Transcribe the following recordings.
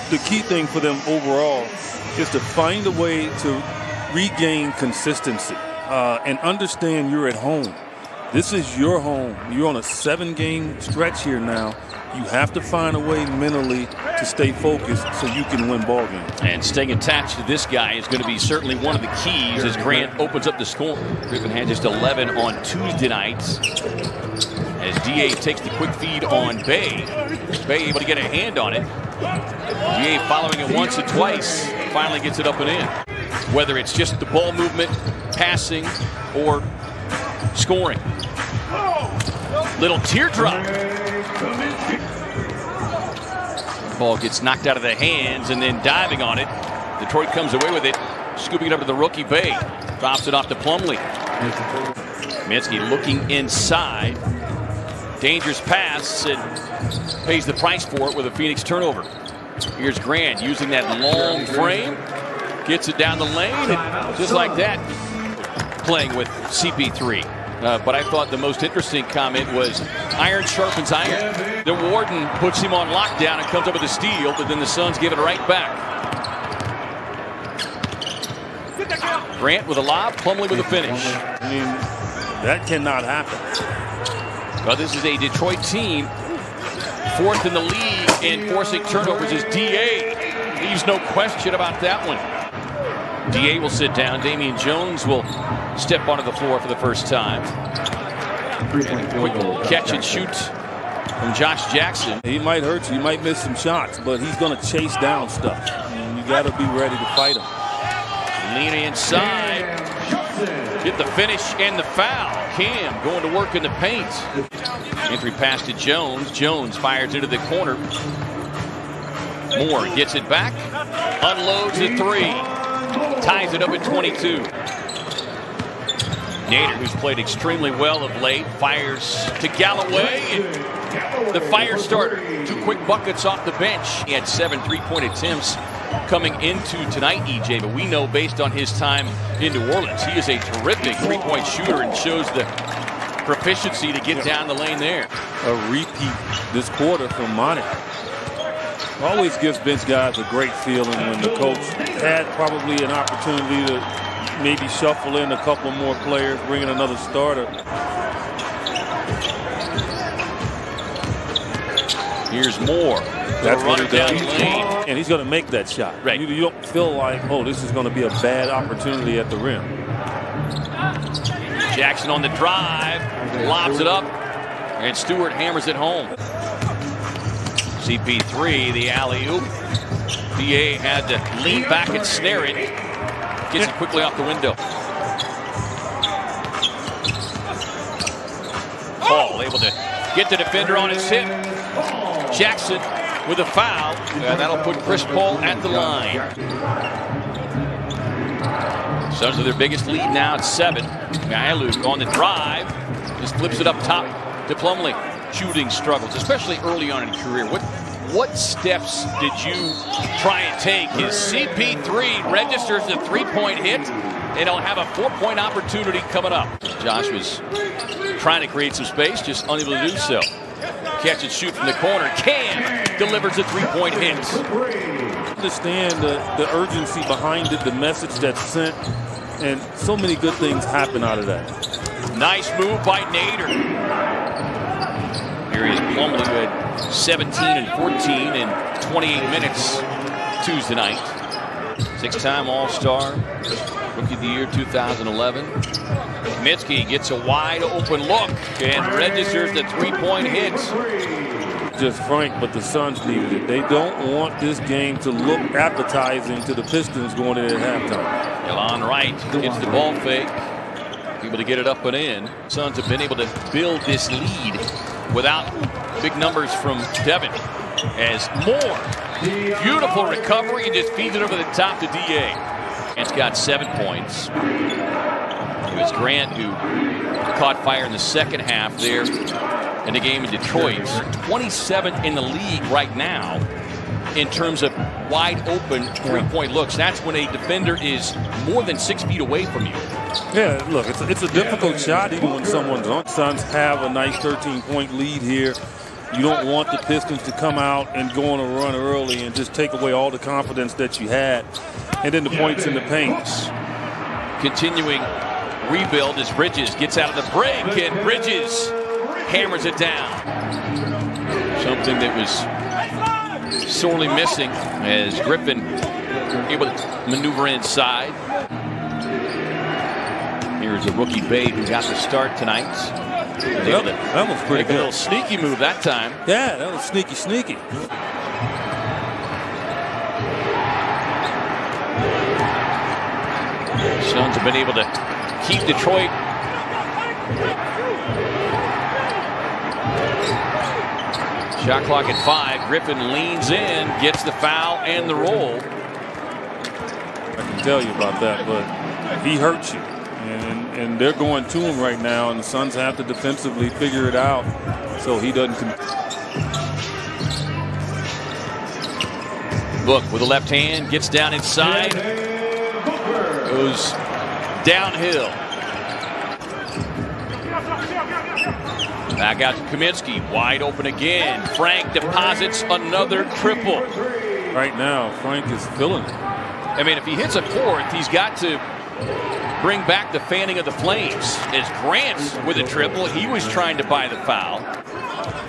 the key thing for them overall is to find a way to regain consistency and understand you're at home. This is your home. You're on a 7-game stretch here now. You have to find a way mentally to stay focused so you can win ball games. And staying attached to this guy is going to be certainly one of the keys as Grant opens up the score. Griffin had just 11 on Tuesday nights as DA takes the quick feed on Bay. Bay able to get a hand on it. DA following it once and twice, finally gets it up and in. Whether it's just the ball movement, passing, or scoring. Little teardrop. Ball gets knocked out of the hands and then diving on it. Detroit comes away with it, scooping it up to the rookie Bay. Drops it off to Plumlee. Kaminsky looking inside. Dangerous pass and pays the price for it with a Phoenix turnover. Here's Grant using that long frame. Gets it down the lane and just like that, playing with CP3. But I thought the most interesting comment was iron sharpens iron. The Warden puts him on lockdown and comes up with a steal, but then the Suns give it right back. Grant with a lob, Plumlee with a finish. I mean, that cannot happen. Well, this is a Detroit team, 4th in the league in forcing turnovers is DA. Leaves no question about that one. DA will sit down. Damian Jones will step onto the floor for the first time. Quick catch and shoot from Josh Jackson. He might hurt you. He might miss some shots, but he's going to chase down stuff. And you got to be ready to fight him. Lean inside. Get the finish and the foul. Cam going to work in the paint. Entry pass to Jones. Jones fires into the corner. Moore gets it back. Unloads the three. Ties it up at 22. Nader, who's played extremely well of late, fires to Galloway. And the fire starter. 2 quick buckets off the bench. He had 7 3-point attempts coming into tonight, EJ. But we know based on his time in New Orleans, he is a terrific 3-point shooter and shows the proficiency to get down the lane there. A repeat this quarter from Monty. Always gives bench guys a great feeling when the coach had probably an opportunity to maybe shuffle in a couple more players, bring in another starter. Here's Moore. That's what he does. Lane. And he's going to make that shot. Right. You don't feel like, oh, this is going to be a bad opportunity at the rim. Jackson on the drive, lobs it up, and Stewart hammers it home. CP3, the alley-oop. BA had to lean back and snare it. Gets it quickly off the window. Paul able to get the defender on his hip. Jackson with a foul. And that'll put Chris Paul at the line. Suns with their biggest lead now at 7. Mailu on the drive. Just flips it up top to Plumlee. Shooting struggles, especially early on in his career. What steps did you try and take? His CP3 registers the 3-point hit, and he'll have a 4-point opportunity coming up. Josh was trying to create some space, just unable to do so. Catch and shoot from the corner. Cam delivers a 3-point hit. Understand the urgency behind it, the message that's sent, and so many good things happen out of that. Nice move by Nader. Here is Plumlee, who had 17 and 14 in 28 minutes Tuesday night. 6-time All-Star, Rookie of the Year 2011. Kaminsky gets a wide open look and registers the 3-point hit. Just frank, but the Suns needed it. They don't want this game to look appetizing to the Pistons going in at halftime. Elon Wright gets the ball fake, able to get it up and in. Suns have been able to build this lead without big numbers from Devin. As Moore, beautiful recovery, and just feeds it over the top to DA. It's got 7 points. It was Grant who caught fire in the second half there in the game in Detroit. 27th in the league right now in terms of wide open 3-point looks. That's when a defender is more than 6 feet away from you. Yeah, look, it's a difficult shot even when someone's on. Suns have a nice 13-point lead here. You don't want the Pistons to come out and go on a run early and just take away all the confidence that you had. And then the points in the paint. Continuing rebuild as Bridges gets out of the break, and Bridges hammers it down. Something that was sorely missing as Griffin able to maneuver inside. Here's a rookie Bade who got the start tonight. That was pretty good. A little sneaky move that time. Yeah, that was sneaky. Suns have been able to keep Detroit shot clock at 5. Griffin leans in, gets the foul and the roll. I can tell you about that, but he hurts you. And they're going to him right now, and the Suns have to defensively figure it out so he doesn't. Book with the left hand, gets down inside, goes downhill. Back out to Kaminsky, wide open again. Frank deposits another triple. Right now, Frank is feeling it. I mean, if he hits a fourth, he's got to bring back the fanning of the flames. As Grant with a triple, he was trying to buy the foul.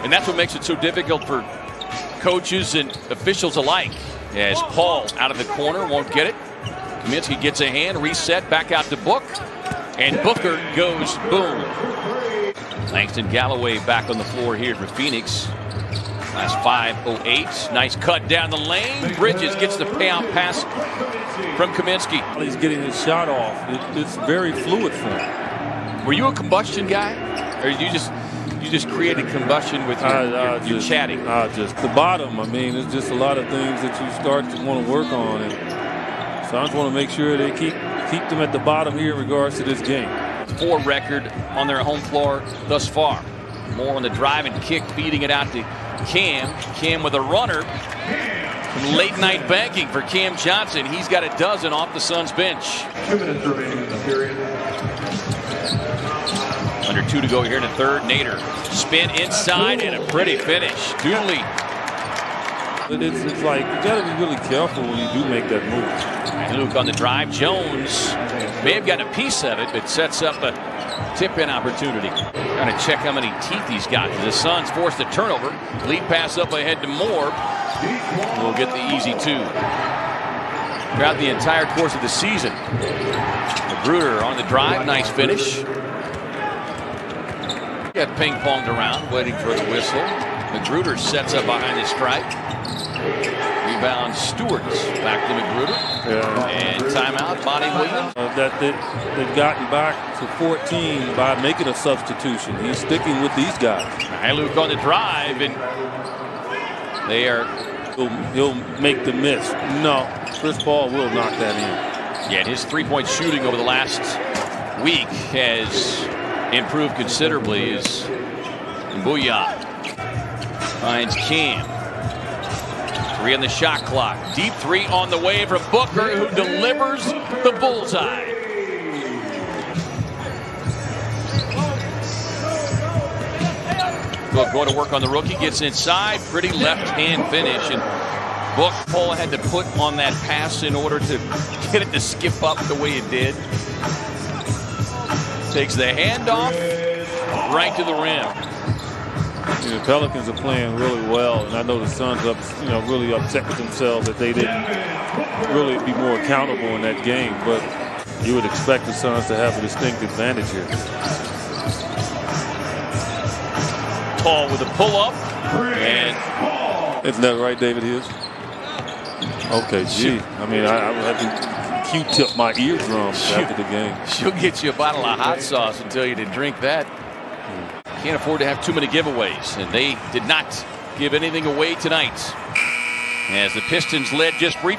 And that's what makes it so difficult for coaches and officials alike. As Paul out of the corner, won't get it. Kaminsky gets a hand, reset, back out to Book. And Booker goes boom. Langston Galloway back on the floor here for Phoenix. Last 5:08. Nice cut down the lane. Bridges gets the payout pass from Kaminsky. He's getting his shot off. It's very fluid for him. Were you a combustion guy, or you just created combustion with your chatting? Just the bottom. I mean, it's just a lot of things that you start to want to work on, and so I just want to make sure they keep them at the bottom here in regards to this game. 4 record on their home floor thus far. More on the drive and kick, feeding it out to Cam. Cam with a runner. Late night banking for Cam Johnson. He's got a dozen off the Suns bench. 2 minutes remaining in the period. Under 2 to go here in the third. Nader spin inside and a pretty finish. Dooley. It's like you got to be really careful when you do make that move. Luke on the drive. Jones may have gotten a piece of it, but sets up a tip-in opportunity. Trying to check how many teeth he's got. The Suns forced a turnover. Lead pass up ahead to Moore. We'll get the easy 2. Throughout the entire course of the season. Magruder on the drive. Nice finish. Got ping-ponged around, waiting for the whistle. Magruder sets up behind the stripe. Rebound Stewart. Back to Magruder. Yeah. And timeout, Monty Williams. That they've gotten back to 14 by making a substitution. He's sticking with these guys. Luke on the drive, and they are. He'll make the miss. No, Chris Paul will knock that in. Yeah, and his three-point shooting over the last week has improved considerably. As Booyah finds Cam. 3 on the shot clock. Deep 3 on the way from Booker, who delivers the bullseye. Book going to work on the rookie, gets inside, pretty left-hand finish, and Book Paul had to put on that pass in order to get it to skip up the way it did. Takes the handoff right to the rim. The Pelicans are playing really well, and I know the Suns really upset with themselves that they didn't really be more accountable in that game. But you would expect the Suns to have a distinct advantage here. Paul with a pull-up, and isn't that right, David Hughes? Okay, gee. I mean, I would have to Q-tip my eardrums after the game. She'll get you a bottle of hot sauce and tell you to drink that. Can't afford to have too many giveaways, and they did not give anything away tonight. As the Pistons led just briefly.